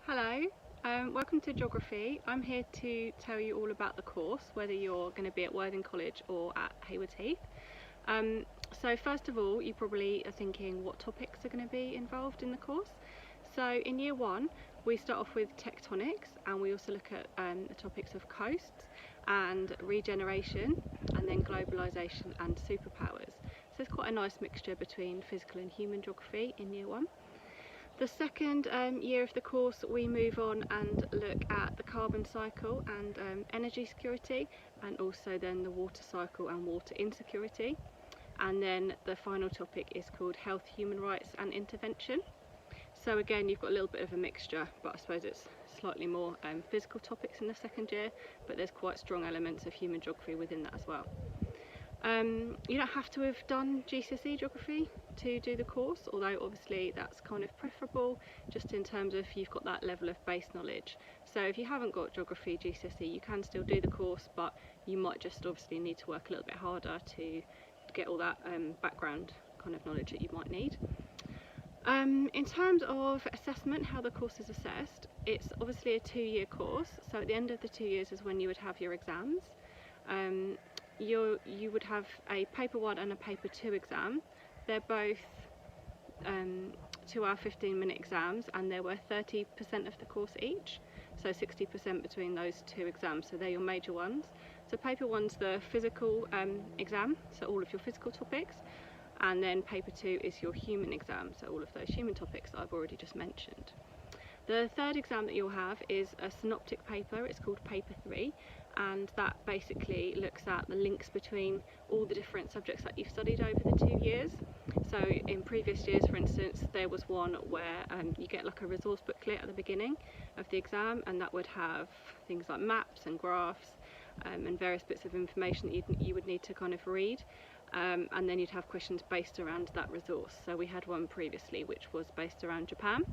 Hello, welcome to Geography. I'm here to tell you all about the course, whether you're going to be at Worthing College or at Haywards Heath. So first of all, you probably are thinking what topics are going to be involved in the course. So in year one, we start off with tectonics, and we also look at the topics of coasts and regeneration, and then globalisation and superpowers. So it's quite a nice mixture between physical and human geography in year one. The second year of the course, we move on and look at the carbon cycle and energy security, and also then the water cycle and water insecurity. And then the final topic is called health, human rights and intervention. So again, you've got a little bit of a mixture, but I suppose it's slightly more physical topics in the second year, but there's quite strong elements of human geography within that as well. You don't have to have done GCSE geography to do the course, although obviously that's kind of preferable just in terms of you've got that level of base knowledge. So if you haven't got geography GCSE, you can still do the course, but you might just obviously need to work a little bit harder to get all that background kind of knowledge that you might need. In terms of assessment, how the course is assessed, it's obviously a 2-year course, so at the end of the 2 years is when you would have your exams. You would have a paper 1 and a paper 2 exam. They're both 2 hour 15-minute exams, and they're worth 30% of the course each, so 60% between those 2 exams, so they're your major ones. So paper 1's the physical exam, so all of your physical topics, and then paper 2 is your human exam, so all of those human topics that I've already just mentioned. The third exam that you'll have is a synoptic paper. It's called paper 3, and that basically looks at the links between all the different subjects that you've studied over the 2 years. So in previous years, for instance, there was one where you get like a resource booklet at the beginning of the exam, and that would have things like maps and graphs and various bits of information that you would need to kind of read. And then you'd have questions based around that resource. So we had one previously which was based around Japan,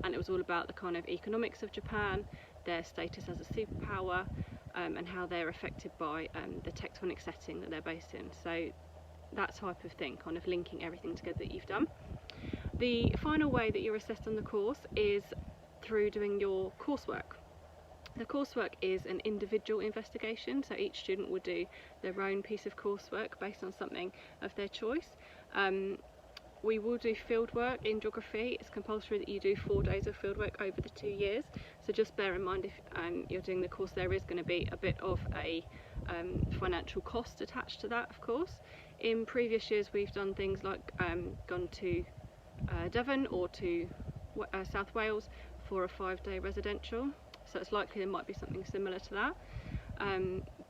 and it was all about the kind of economics of Japan, their status as a superpower, and how they're affected by the tectonic setting that they're based in. So that type of thing, kind of linking everything together that you've done. The final way that you're assessed on the course is through doing your coursework. The coursework is an individual investigation, so each student would do their own piece of coursework based on something of their choice. We will do fieldwork in geography. It's compulsory that you do 4 days of fieldwork over the 2 years, so just bear in mind if you're doing the course, there is going to be a bit of a financial cost attached to that, of course. In previous years we've done things like gone to Devon or to South Wales for a 5-day residential, so it's likely there might be something similar to that,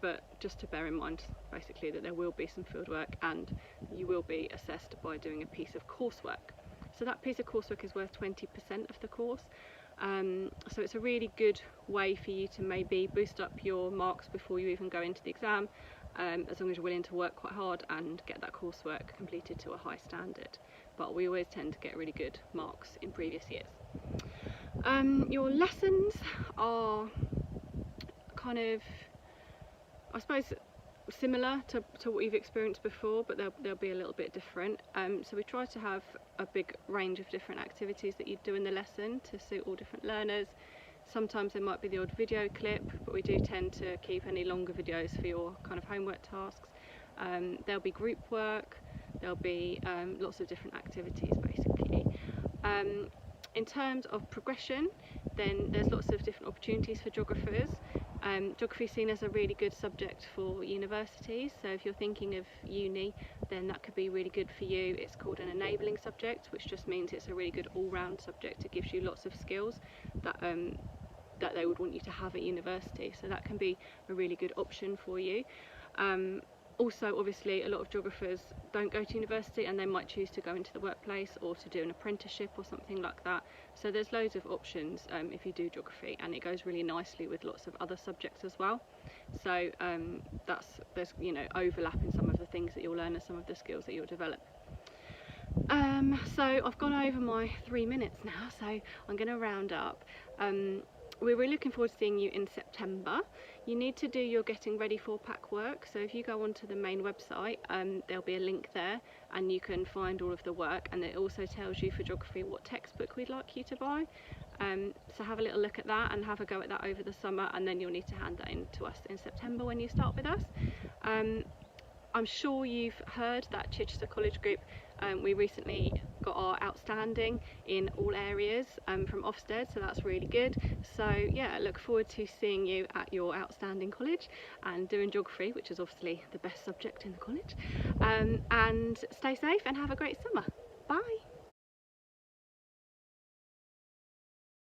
but just to bear in mind basically that there will be some fieldwork and you will be assessed by doing a piece of coursework. So that piece of coursework is worth 20% of the course, so it's a really good way for you to maybe boost up your marks before you even go into the exam, as long as you're willing to work quite hard and get that coursework completed to a high standard. But we always tend to get really good marks in previous years. Your lessons are kind of, I suppose, similar to what you've experienced before, but they'll be a little bit different. So we try to have a big range of different activities that you do in the lesson to suit all different learners. Sometimes there might be the odd video clip, but we do tend to keep any longer videos for your kind of homework tasks. There'll be group work, there'll be lots of different activities basically. In terms of progression, then there's lots of different opportunities for geographers. Geography is seen as a really good subject for universities, so if you're thinking of uni, then that could be really good for you. It's called an enabling subject, which just means it's a really good all-round subject. It gives you lots of skills that they would want you to have at university, so that can be a really good option for you. Also, obviously, a lot of geographers don't go to university and they might choose to go into the workplace or to do an apprenticeship or something like that. So there's loads of options if you do geography, and it goes really nicely with lots of other subjects as well. So there's overlap in some of the things that you'll learn and some of the skills that you'll develop. So I've gone over my 3 minutes now, so I'm going to round up. we're really looking forward to seeing you in September. You need to do your getting ready for pack work, so if you go onto the main website, there'll be a link there and you can find all of the work, and it also tells you for geography what textbook we'd like you to buy. So have a little look at that and have a go at that over the summer, and then you'll need to hand that in to us in September when you start with us. I'm sure you've heard that Chichester College Group, we recently got our outstanding in all areas from Ofsted, so that's really good. So yeah, I look forward to seeing you at your outstanding college and doing geography, which is obviously the best subject in the college. And stay safe and have a great summer. Bye.